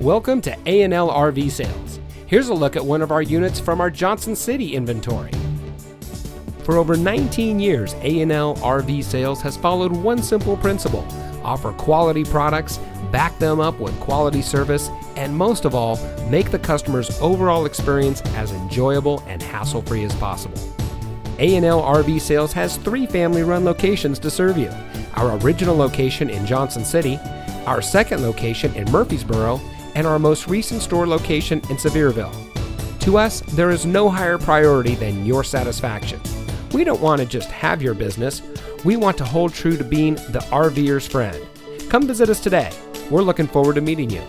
Welcome to A&L RV Sales. Here's a look at one of our units from our Johnson City inventory. For over 19 years, A&L RV Sales has followed one simple principle: offer quality products, back them up with quality service, and most of all, make the customer's overall experience as enjoyable and hassle-free as possible. A&L RV Sales has 3 family-run locations to serve you: our original location in Johnson City, our second location in Murfreesboro, and our most recent store location in Sevierville. To us, there is no higher priority than your satisfaction. We don't want to just have your business. We want to hold true to being the RVer's friend. Come visit us today. We're looking forward to meeting you.